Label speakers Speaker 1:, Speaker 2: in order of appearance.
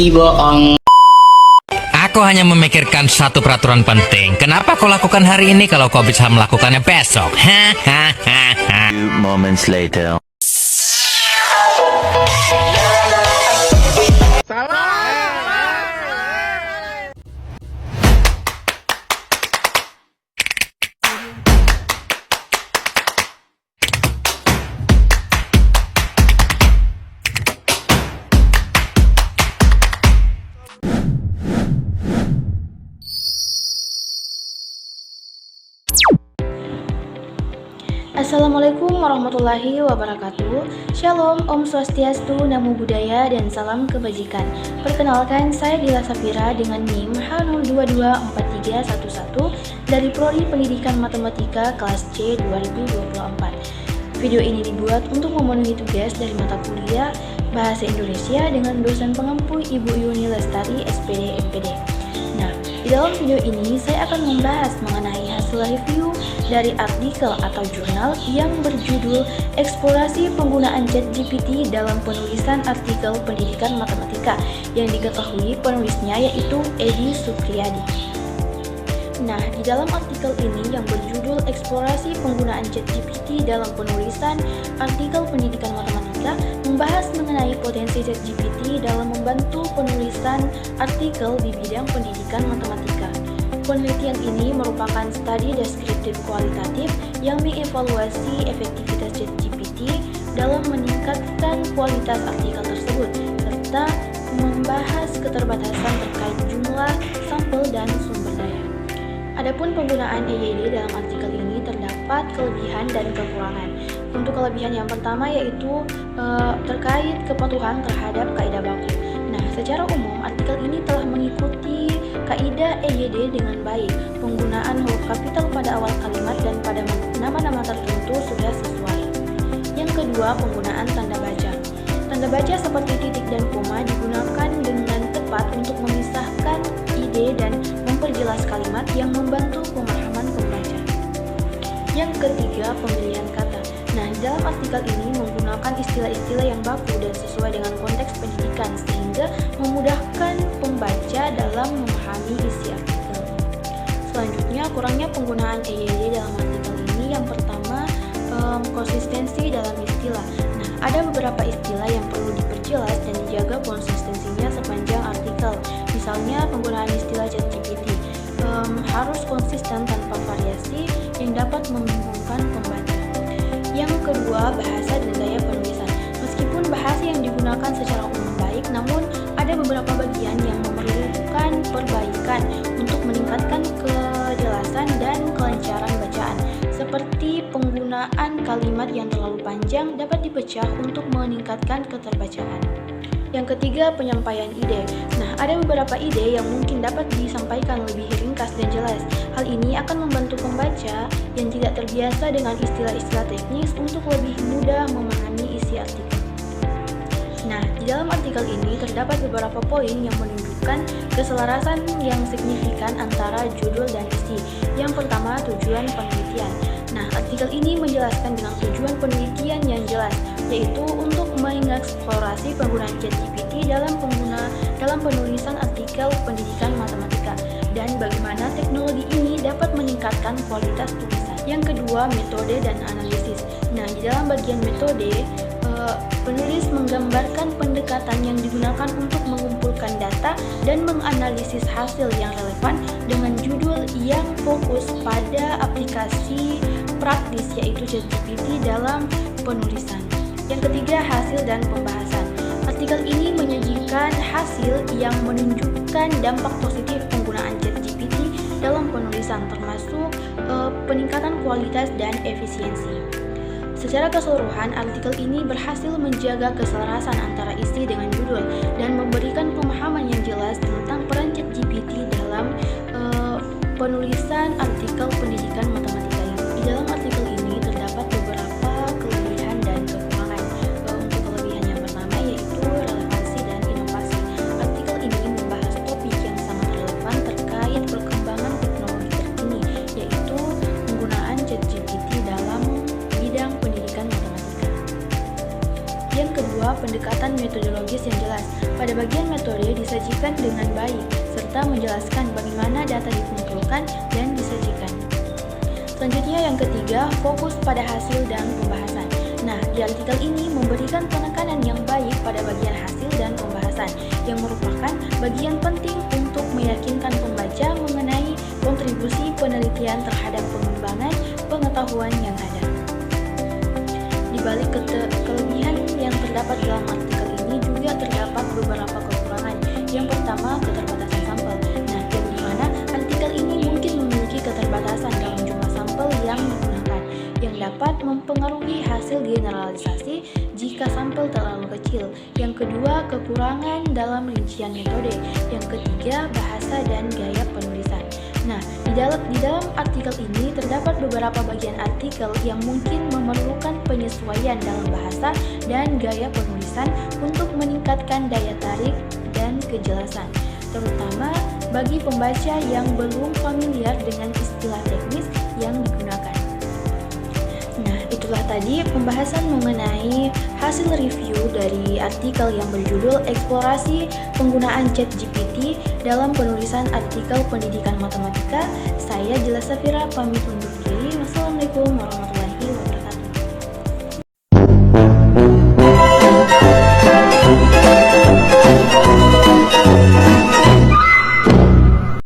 Speaker 1: Ih, bohong.
Speaker 2: Aku hanya memikirkan satu peraturan penting. Kenapa kau lakukan hari ini kalau kau bisa melakukannya besok? Hahaha.
Speaker 3: Few moments later.
Speaker 4: Assalamualaikum warahmatullahi wabarakatuh. Shalom, Om Swastiastu, Namo Buddhaya, dan salam kebajikan. Perkenalkan, saya Dila Safira dengan NIM H02243111 dari Prodi Pendidikan Matematika kelas C 2024. Video ini dibuat untuk memenuhi tugas dari mata kuliah Bahasa Indonesia dengan dosen pengampu Ibu Yuni Lestari, SPD, MPD. Nah, di dalam video ini saya akan membahas mengenai hasil review dari artikel atau jurnal yang berjudul Eksplorasi Penggunaan ChatGPT dalam Penulisan Artikel Pendidikan Matematika yang diketahui penulisnya yaitu Edi Supriyadi. Nah, di dalam artikel ini yang berjudul Eksplorasi Penggunaan ChatGPT dalam Penulisan Artikel Pendidikan Matematika membahas mengenai potensi ChatGPT dalam membantu penulisan artikel di bidang pendidikan matematika. Penelitian ini merupakan studi deskriptif kualitatif yang mengevaluasi efektivitas ChatGPT dalam meningkatkan kualitas artikel tersebut, serta membahas keterbatasan terkait jumlah, sampel, dan sumber daya. Adapun penggunaan EYD dalam artikel ini terdapat kelebihan dan kekurangan. Untuk kelebihan yang pertama yaitu terkait kepatuhan terhadap kaidah baku. Nah, secara umum artikel ini telah mengikuti kaidah EYD dengan baik. Penggunaan huruf kapital pada awal kalimat dan pada nama-nama tertentu sudah sesuai. Yang kedua, penggunaan tanda baca. Tanda baca seperti titik dan koma digunakan dengan tepat untuk memisahkan ide dan memperjelas kalimat yang membantu pemahaman pembaca. Yang ketiga, pemilihan kata. Nah, dalam artikel ini menggunakan istilah-istilah yang baku dan sesuai dengan konteks pendidikan sehingga memudahkan pembaca dalam memahami isi artikel. Selanjutnya, kurangnya penggunaan EYD dalam artikel ini. Yang pertama, konsistensi dalam istilah. Nah, ada beberapa istilah yang perlu diperjelas dan dijaga konsistensinya sepanjang artikel. Misalnya, penggunaan istilah ChatGPT harus konsisten tanpa variasi yang dapat membingungkan pembaca. Yang kedua, bahasa dan gaya penulisan. Meskipun bahasa yang digunakan secara umum baik, namun ada beberapa bagian yang memerlukan perbaikan untuk meningkatkan kejelasan dan kelancaran bacaan. Seperti penggunaan kalimat yang terlalu panjang dapat dipecah untuk meningkatkan keterbacaan. Yang ketiga, penyampaian ide. Nah, ada beberapa ide yang mungkin dapat disampaikan lebih ringkas dan jelas. Hal ini akan membantu pembaca yang tidak terbiasa dengan istilah-istilah teknis untuk lebih mudah memahami isi artikel. Nah, di dalam artikel ini terdapat beberapa poin yang menunjukkan keselarasan yang signifikan antara judul dan isi. Yang pertama, tujuan penelitian. Nah, artikel ini menjelaskan dengan tujuan penelitian yang jelas, yaitu untuk mengeksplorasi penggunaan ChatGPT dalam penulisan artikel pendidikan matematika dan bagaimana teknologi ini dapat meningkatkan kualitas tulisan. Yang kedua, metode dan analisis. Nah, di dalam bagian metode, penulis menggambarkan pendekatan yang digunakan untuk mengumpulkan data dan menganalisis hasil yang relevan dengan judul yang fokus pada aplikasi praktis yaitu ChatGPT dalam penulisan. Yang ketiga, hasil dan pembahasan. Artikel ini menyajikan hasil yang menunjukkan dampak positif penggunaan ChatGPT dalam penulisan termasuk peningkatan kualitas dan efisiensi. Secara keseluruhan, artikel ini berhasil menjaga keselarasan antara isi dengan judul dan memberikan pemahaman yang jelas tentang peran ChatGPT dalam penulisan artikel pendidikan matematika. Di dalam artikel ini terdapat beberapa kelebihan dan kekurangan. Untuk kelebihan yang pertama yaitu relevansi dan inovasi. Artikel ini membahas topik yang sangat relevan terkait perkembangan teknologi terkini, yaitu penggunaan ChatGPT dalam bidang pendidikan matematika. Yang kedua, pendekatan metodologis yang jelas. Pada bagian metode disajikan dengan baik, serta menjelaskan bagaimana data dikumpulkan dan disajikan. Selanjutnya yang ketiga, fokus pada hasil dan pembahasan. Nah, di artikel ini memberikan penekanan yang baik pada bagian hasil dan pembahasan, yang merupakan bagian penting untuk meyakinkan pembaca mengenai kontribusi penelitian terhadap pengembangan pengetahuan yang ada. Di balik kelebihan yang terdapat dalam artikel ini juga terdapat beberapa kekurangan. Yang pertama, keterbatasan sampel. Nah, yang dimana artikel ini mungkin memiliki keterbatasan dalam jumlah sampel yang digunakan, yang dapat mempengaruhi hasil generalisasi jika sampel terlalu kecil. Yang kedua, kekurangan dalam rincian metode. Yang ketiga, bahasa dan gaya penulisan. Nah, di dalam artikel ini terdapat beberapa bagian artikel yang mungkin memerlukan penyesuaian dalam bahasa dan gaya penulisan untuk meningkatkan daya tarik dan kejelasan, terutama bagi pembaca yang belum familiar dengan istilah teknis yang digunakan. Nah, itulah tadi pembahasan mengenai hasil review dari artikel yang berjudul Eksplorasi Penggunaan ChatGPT dalam Penulisan Artikel Pendidikan Matematika. Saya Jela Safira pamit undur diri. Wassalamualaikum warahmatullahi wabarakatuh.